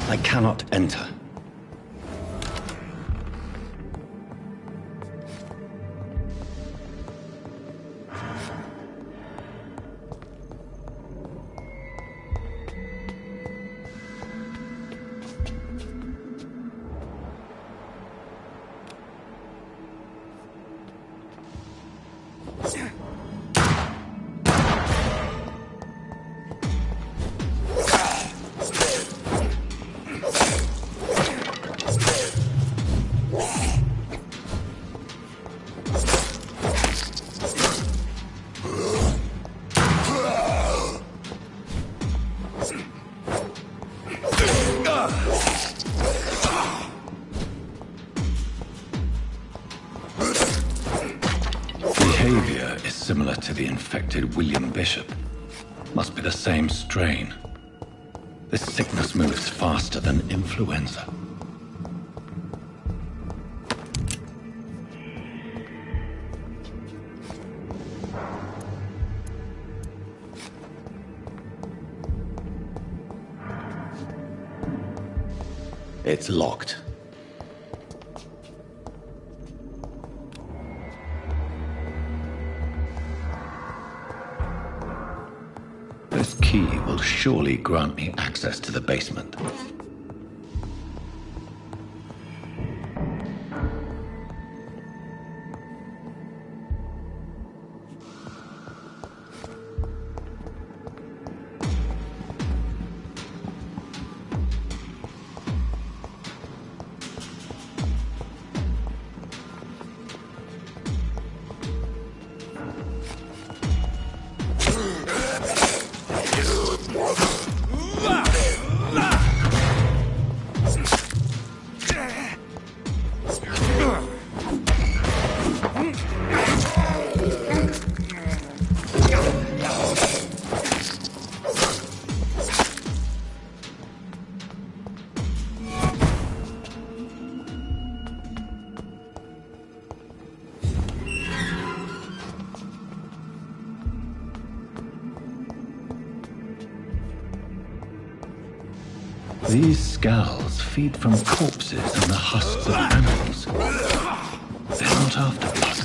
I cannot enter. Behavior is similar to the infected William Bishop. Must be the same strain. This sickness moves faster than influenza. It's locked. This key will surely grant me access to the basement. These scowls feed from corpses and the husks of animals. They're not after blood.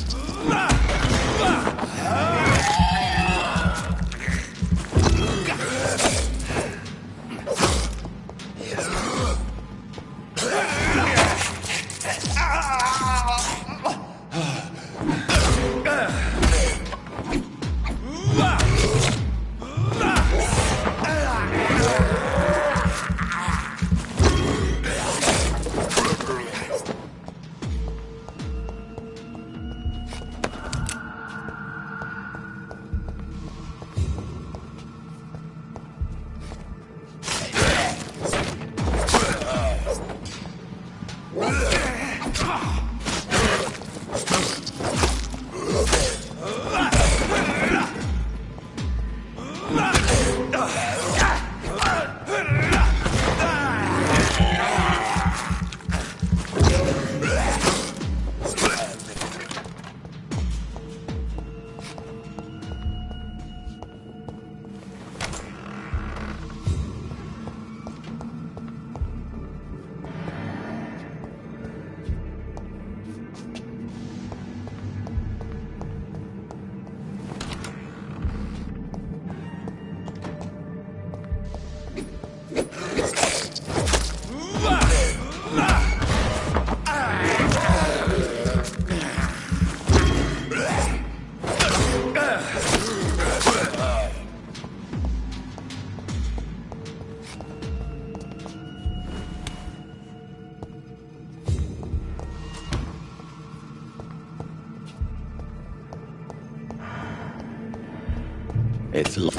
It's locked.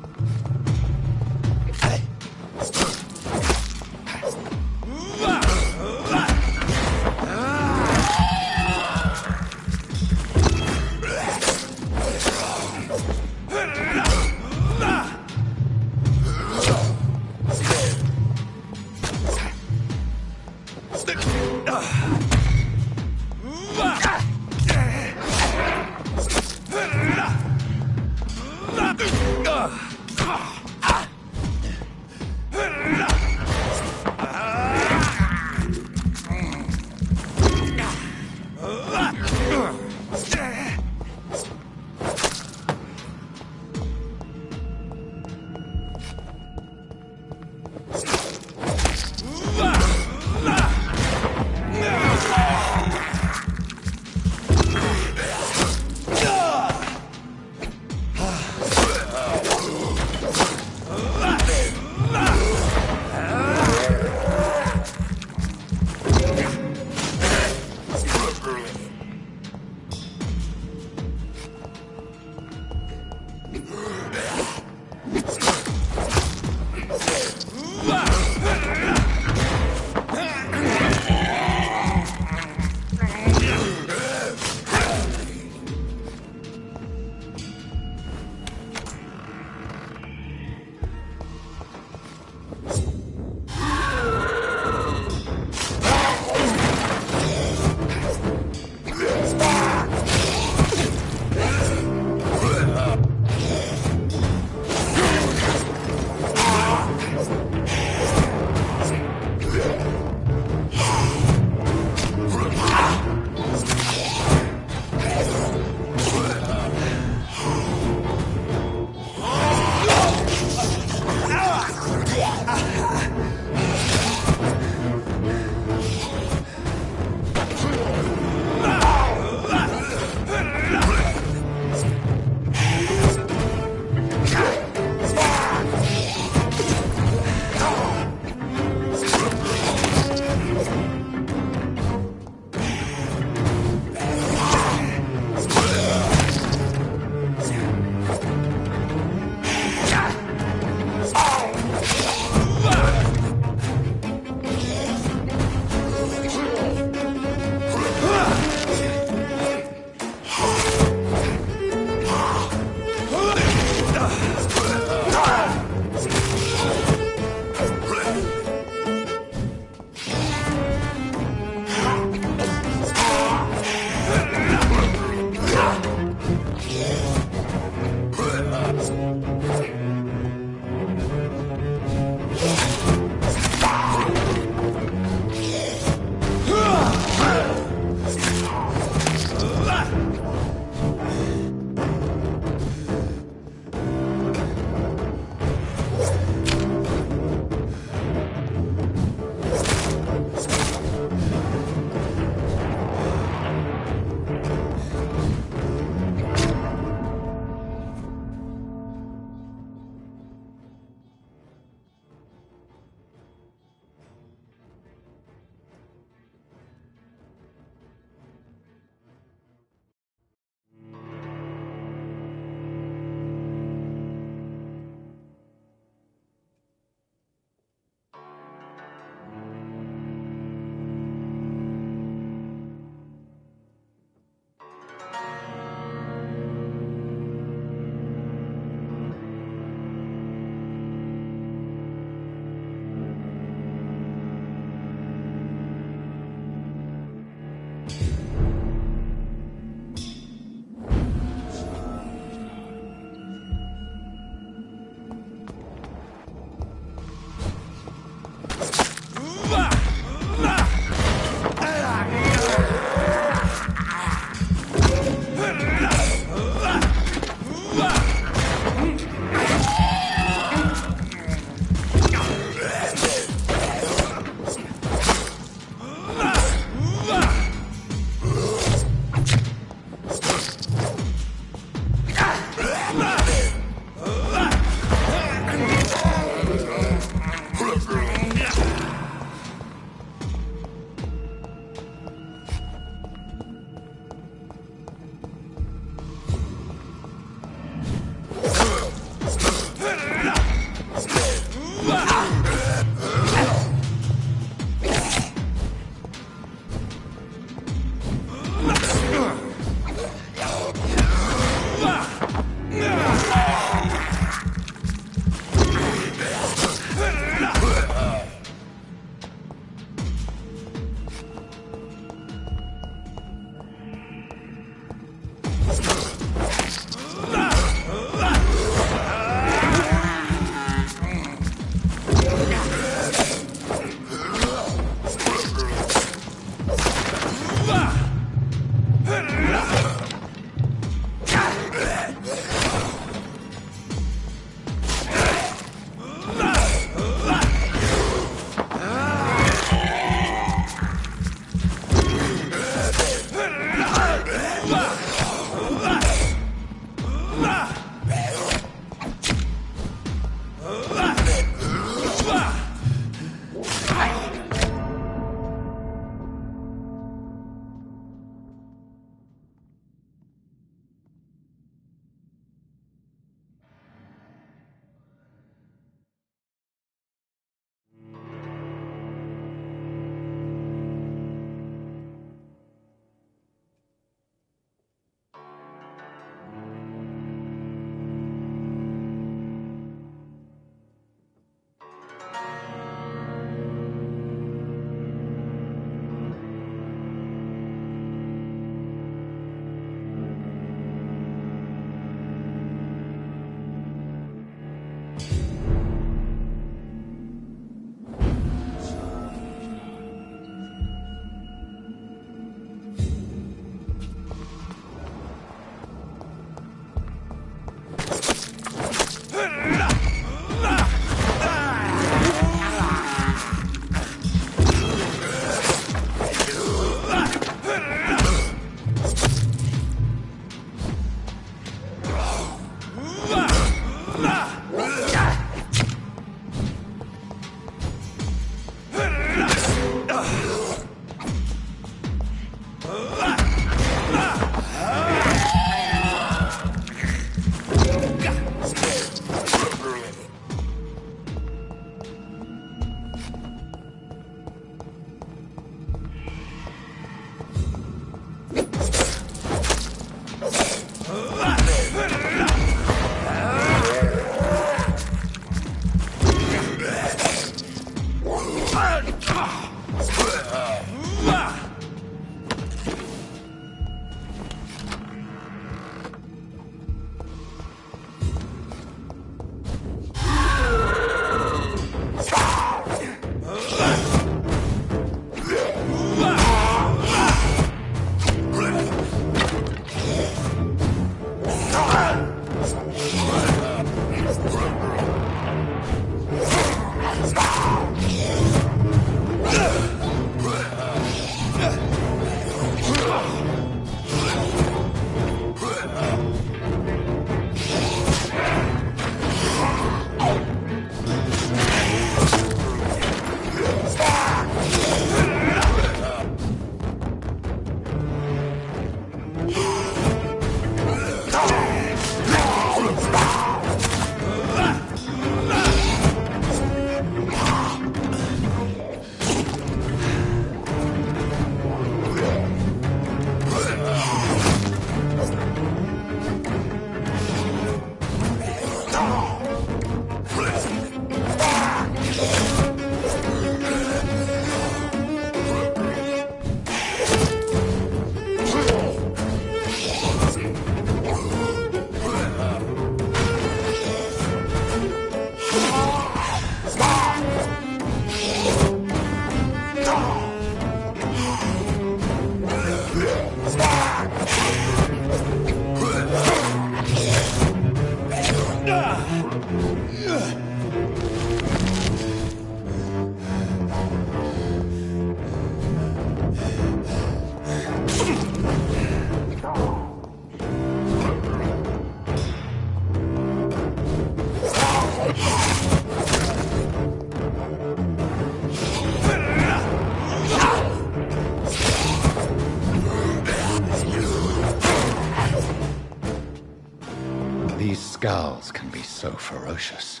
These scowls can be so ferocious.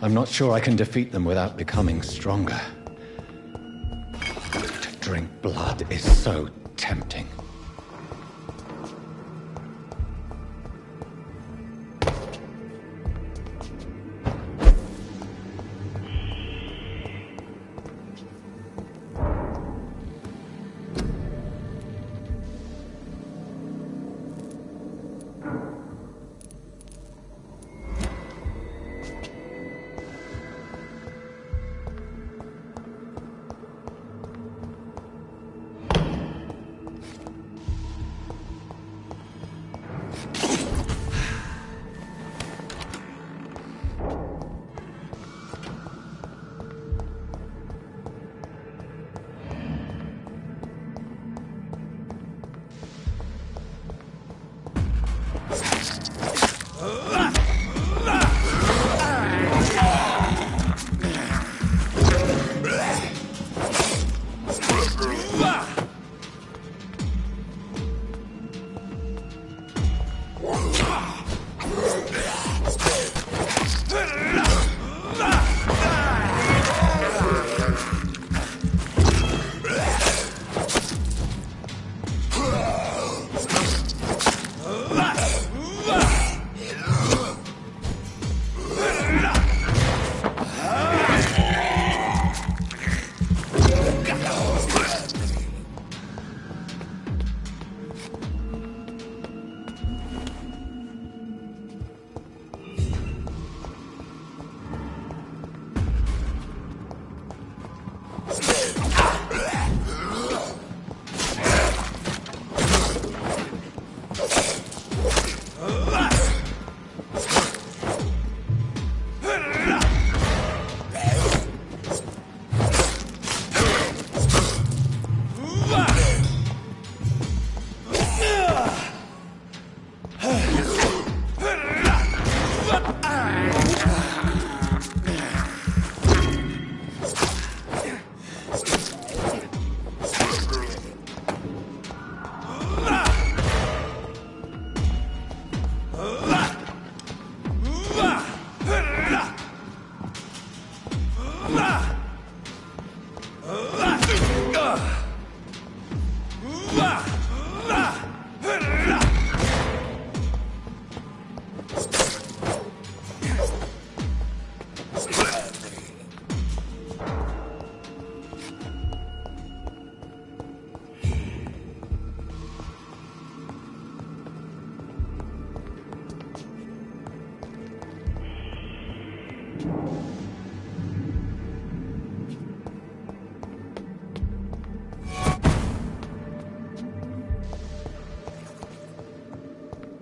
I'm not sure I can defeat them without becoming stronger. To drink blood is so tempting.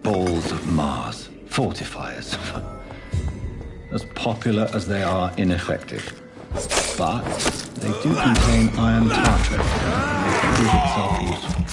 Balls of Mars, fortifiers. As popular as they are ineffective. But they do contain iron tartrate that can prove itself useful.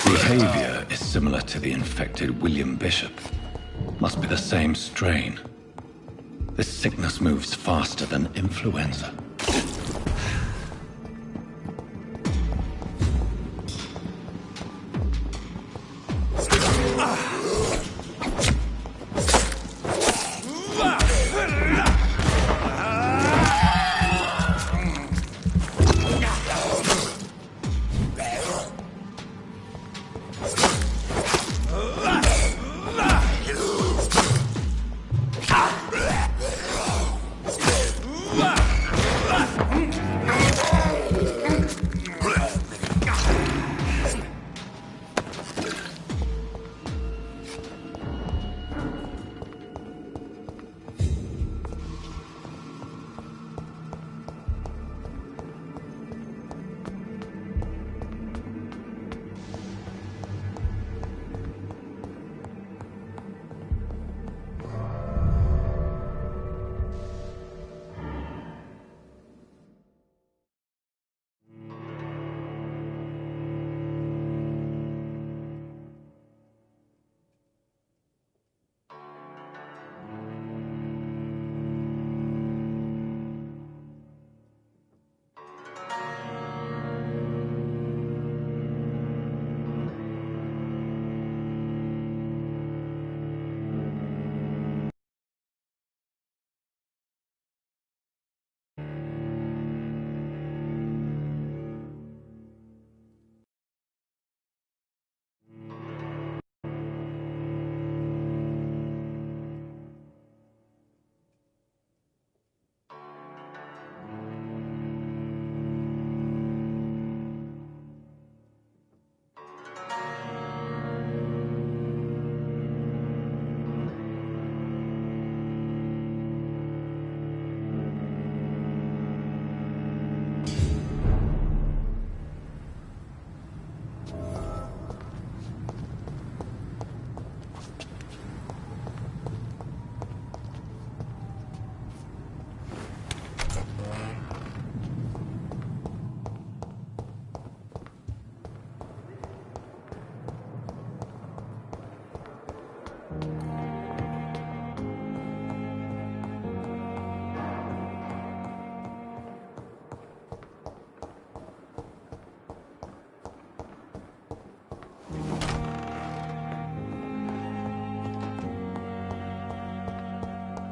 Behavior is similar to the infected William Bishop. Must be the same strain. This sickness moves faster than influenza.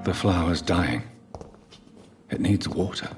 The flower's dying. It needs water.